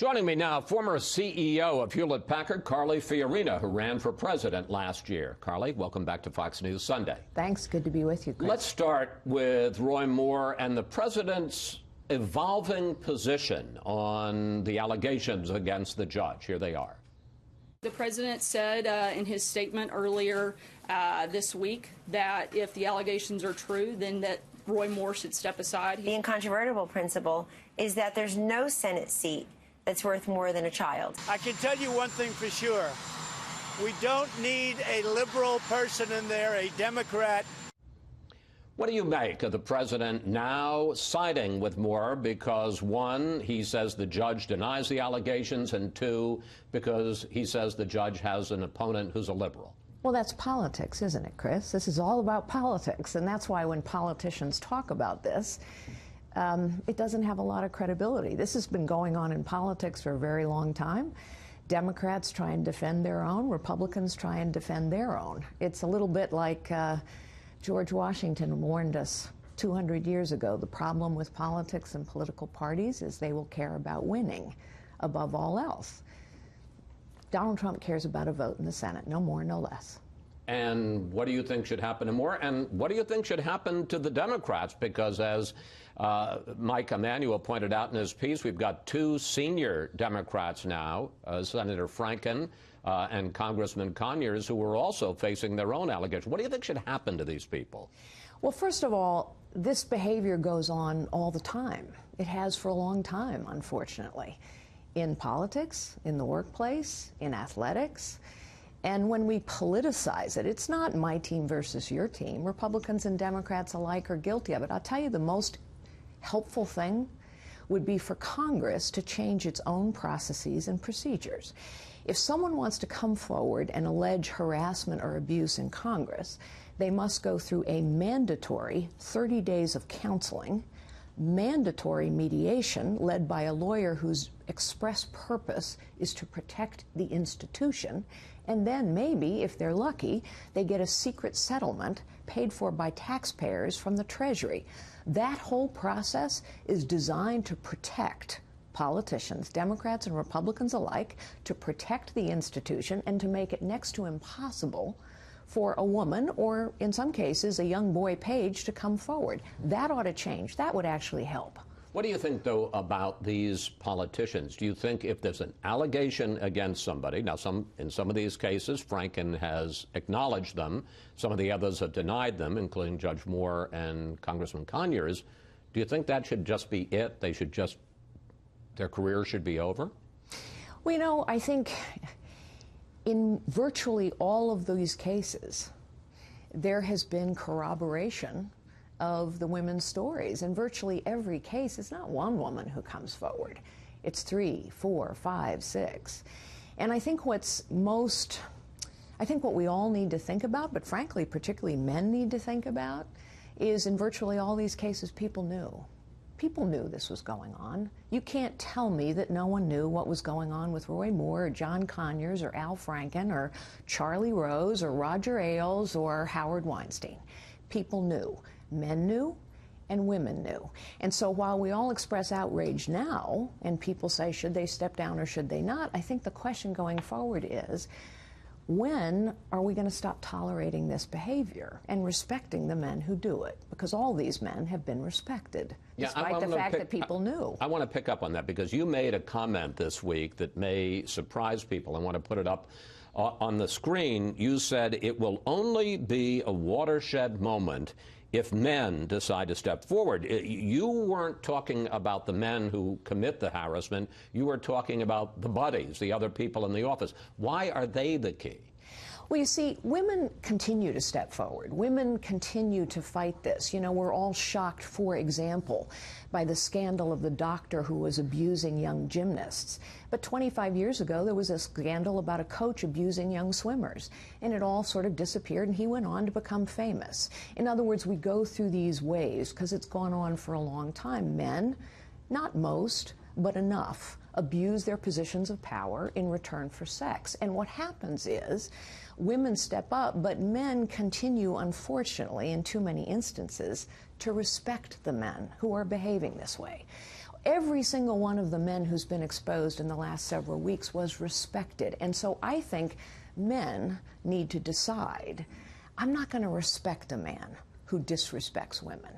Joining me now, former CEO of Hewlett Packard, Carly Fiorina, who ran for president last year. Carly, welcome back to Fox News Sunday. Thanks. Good to be with you, Chris. Let's start with Roy Moore and the president's evolving position on the allegations against the judge. Here they are. The president said in his statement earlier this week that if the allegations are true, then that Roy Moore should step aside. The incontrovertible principle is that there's no Senate seat that's worth more than a child. I can tell you one thing for sure. We don't need a liberal person in there, a Democrat. What do you make of the president now siding with Moore because, one, he says the judge denies the allegations, and two, because he says the judge has an opponent who's a liberal? Well, that's politics, isn't it, Chris? This is all about politics, and that's why when politicians talk about this, it doesn't have a lot of credibility. This has been going on in politics for a very long time. Democrats try and defend their own. Republicans try and defend their own. It's a little bit like George Washington warned us 200 years ago. The problem with politics and political parties is they will care about winning above all else. Donald Trump cares about a vote in the Senate, no more, no less. And what do you think should happen to Moore? And what do you think should happen to the Democrats? Because as Mike Emanuel pointed out in his piece, we've got two senior Democrats now, Senator Franken and Congressman Conyers, who are also facing their own allegations. What do you think should happen to these people? Well, first of all, this behavior goes on all the time. It has for a long time, unfortunately, in politics, in the workplace, in athletics. And when we politicize it, it's not my team versus your team. Republicans and Democrats alike are guilty of it. I'll tell you, the most helpful thing would be for Congress to change its own processes and procedures. If someone wants to come forward and allege harassment or abuse in Congress, they must go through a mandatory 30 days of counseling, mandatory mediation led by a lawyer whose express purpose is to protect the institution, and then maybe, if they're lucky, they get a secret settlement paid for by taxpayers from the Treasury. That whole process is designed to protect politicians, Democrats and Republicans alike, to protect the institution and to make it next to impossible for a woman, or in some cases a young boy page, to come forward. That ought to change. That would actually help. What do you think, though, about these politicians? Do you think if there's an allegation against somebody, now in some of these cases, Franken has acknowledged them, some of the others have denied them, including Judge Moore and Congressman Conyers, do you think that should just be it? Their career should be over? Well, you know, I think in virtually all of these cases, there has been corroboration of the women's stories. In virtually every case, it's not one woman who comes forward. It's 3, 4, 5, 6. And I think what we all need to think about, but frankly, particularly men need to think about, is in virtually all these cases, people knew. People knew this was going on. You can't tell me that no one knew what was going on with Roy Moore or John Conyers or Al Franken or Charlie Rose or Roger Ailes or Howard Weinstein. People knew. Men knew and women knew. And so while we all express outrage now and people say, should they step down or should they not, I think the question going forward is, when are we going to stop tolerating this behavior and respecting the men who do it? Because all these men have been respected, despite the fact that people knew. I want to pick up on that because you made a comment this week that may surprise people. I want to put it up on the screen. You said it will only be a watershed moment if men decide to step forward. You weren't talking about the men who commit the harassment. You were talking about the buddies, the other people in the office. Why are they the key? Well, you see, women continue to step forward. Women continue to fight this. You know, we're all shocked, for example, by the scandal of the doctor who was abusing young gymnasts. But 25 years ago, there was a scandal about a coach abusing young swimmers. And it all sort of disappeared, and he went on to become famous. In other words, we go through these waves because it's gone on for a long time. Men, not most, but enough, abuse their positions of power in return for sex. And what happens is women step up, but men continue, unfortunately, in too many instances, to respect the men who are behaving this way. Every single one of the men who's been exposed in the last several weeks was respected. And so I think men need to decide, I'm not going to respect a man who disrespects women.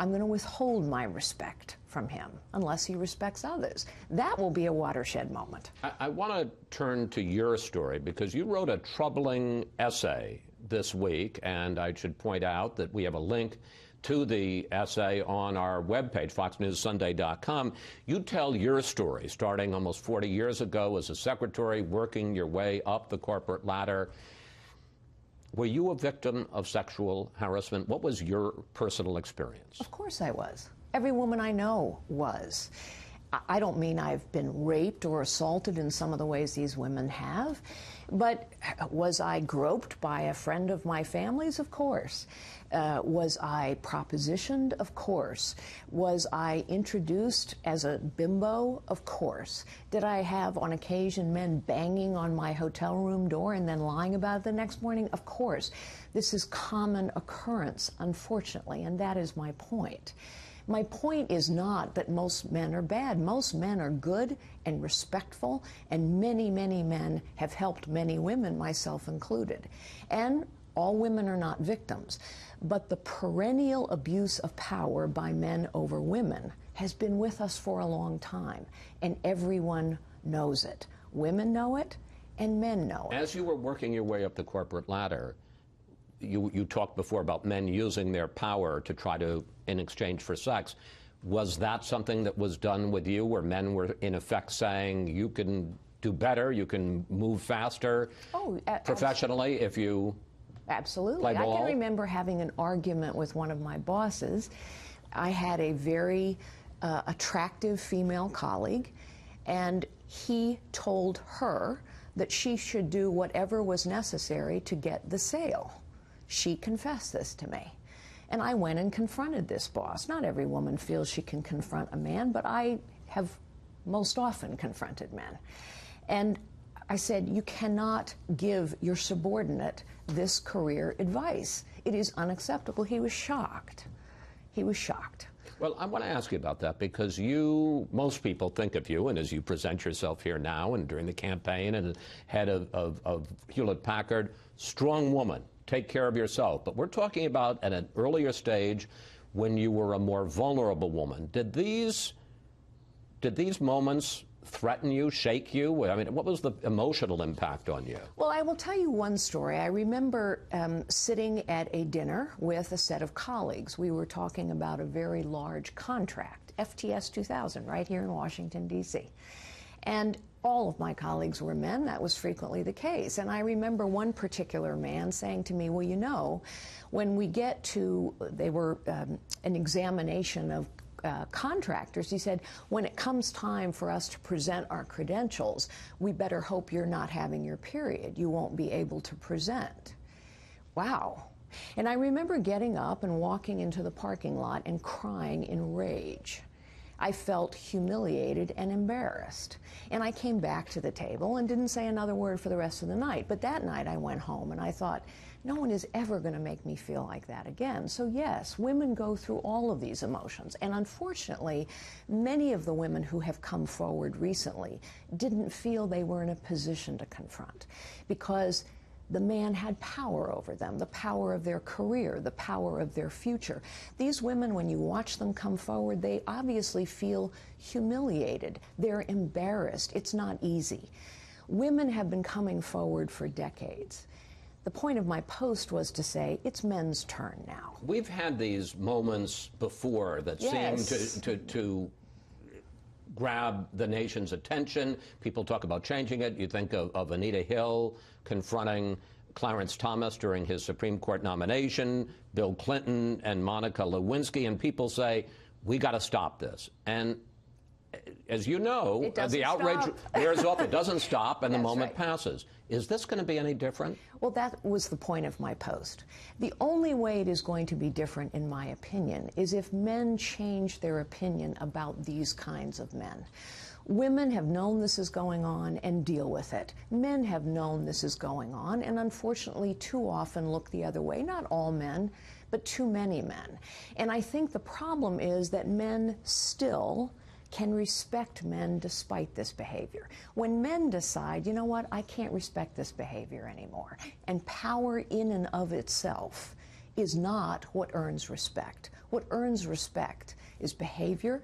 I'm going to withhold my respect from him unless he respects others. That will be a watershed moment. I want to turn to your story because you wrote a troubling essay this week, and I should point out that we have a link to the essay on our webpage, foxnewssunday.com. You tell your story, starting almost 40 years ago as a secretary, working your way up the corporate ladder. Were you a victim of sexual harassment? What was your personal experience? Of course I was. Every woman I know was. I don't mean I've been raped or assaulted in some of the ways these women have, but was I groped by a friend of my family's? Of course. Was I propositioned? Of course. Was I introduced as a bimbo? Of course. Did I have, on occasion, men banging on my hotel room door and then lying about it the next morning? Of course. This is common occurrence, unfortunately, and that is my point. My point is not that most men are bad. Most men are good and respectful, and many, many men have helped many women, myself included. And all women are not victims. But the perennial abuse of power by men over women has been with us for a long time, and everyone knows it. Women know it, and men know it. As you were working your way up the corporate ladder, you talked before about men using their power to try to, in exchange for sex. Was that something that was done with you, where men were in effect saying, you can do better, you can move faster professionally if you Absolutely. play ball? I can remember having an argument with one of my bosses. I had a very attractive female colleague, and he told her that she should do whatever was necessary to get the sale. She confessed this to me. And I went and confronted this boss. Not every woman feels she can confront a man, but I have most often confronted men. And I said, you cannot give your subordinate this career advice. It is unacceptable. He was shocked. He was shocked. Well, I want to ask you about that because most people think of you, and as you present yourself here now and during the campaign and head of Hewlett Packard, strong woman, take care of yourself. But we're talking about at an earlier stage when you were a more vulnerable woman. Did these moments threaten you, shake you? I mean, what was the emotional impact on you? Well, I will tell you one story. I remember sitting at a dinner with a set of colleagues. We were talking about a very large contract, FTS 2000, right here in Washington, D.C. And all of my colleagues were men. That was frequently the case. And I remember one particular man saying to me, well, you know, when we get to, they were an examination of contractors, he said, when it comes time for us to present our credentials, we better hope you're not having your period. You won't be able to present. Wow. And I remember getting up and walking into the parking lot and crying in rage. I felt humiliated and embarrassed. And I came back to the table and didn't say another word for the rest of the night. But that night I went home and I thought, no one is ever going to make me feel like that again. So yes, women go through all of these emotions. And unfortunately, many of the women who have come forward recently didn't feel they were in a position to confront because the man had power over them, the power of their career, the power of their future. These women, when you watch them come forward, they obviously feel humiliated. They're embarrassed. It's not easy. Women have been coming forward for decades. The point of my post was to say, it's men's turn now. We've had these moments before that seem to grab the nation's attention. People talk about changing it. You think of Anita Hill confronting Clarence Thomas during his Supreme Court nomination, Bill Clinton and Monica Lewinsky, and people say, we got to stop this. And as you know, the outrage wears off. It doesn't stop, and the moment passes. Is this going to be any different? Well, that was the point of my post. The only way it is going to be different, in my opinion, is if men change their opinion about these kinds of men. Women have known this is going on and deal with it. Men have known this is going on and unfortunately too often look the other way. Not all men, but too many men. And I think the problem is that men still can respect men despite this behavior. When men decide, you know what, I can't respect this behavior anymore, and power in and of itself is not what earns respect. What earns respect is behavior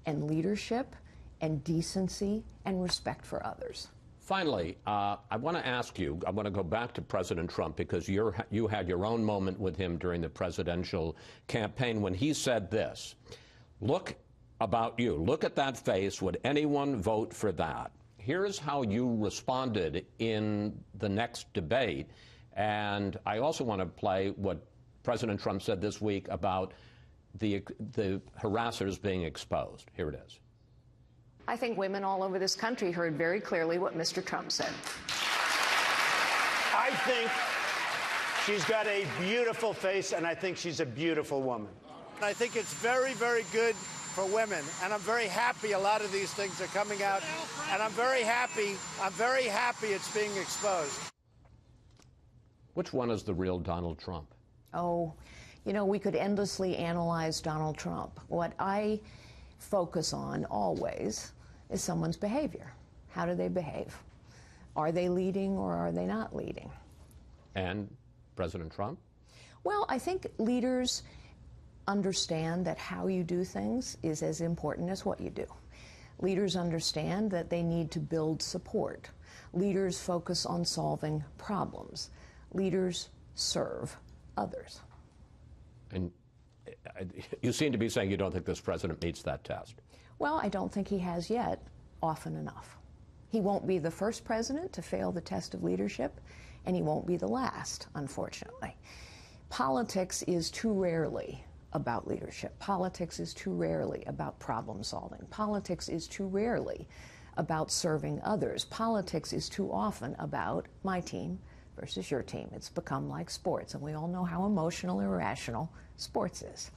and leadership and decency and respect for others. Finally, I want to ask you, I want to go back to President Trump, because you had your own moment with him during the presidential campaign when he said this: look at that face, would anyone vote for that? Here's how you responded in the next debate. And I also want to play what President Trump said this week about the harassers being exposed. Here it is. I think women all over this country heard very clearly what Mr. Trump said. I think she's got a beautiful face, and I think she's a beautiful woman. And I think it's very, very good for women, and I'm very happy a lot of these things are coming out, and I'm very happy it's being exposed. Which one is the real Donald Trump? Oh, you know, we could endlessly analyze Donald Trump. What I focus on always is someone's behavior. How do they behave? Are they leading or are they not leading? And President Trump? Well, I think leaders understand that how you do things is as important as what you do. Leaders understand that they need to build support. Leaders focus on solving problems. Leaders serve others. And you seem to be saying you don't think this president meets that test. Well, I don't think he has yet often enough. He won't be the first president to fail the test of leadership, and he won't be the last, unfortunately. Politics is too rarely about leadership. Politics is too rarely about problem solving. Politics is too rarely about serving others. Politics is too often about my team versus your team. It's become like sports, and we all know how emotional and irrational sports is.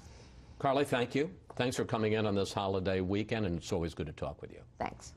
Carly, thank you. Thanks for coming in on this holiday weekend, and it's always good to talk with you. Thanks.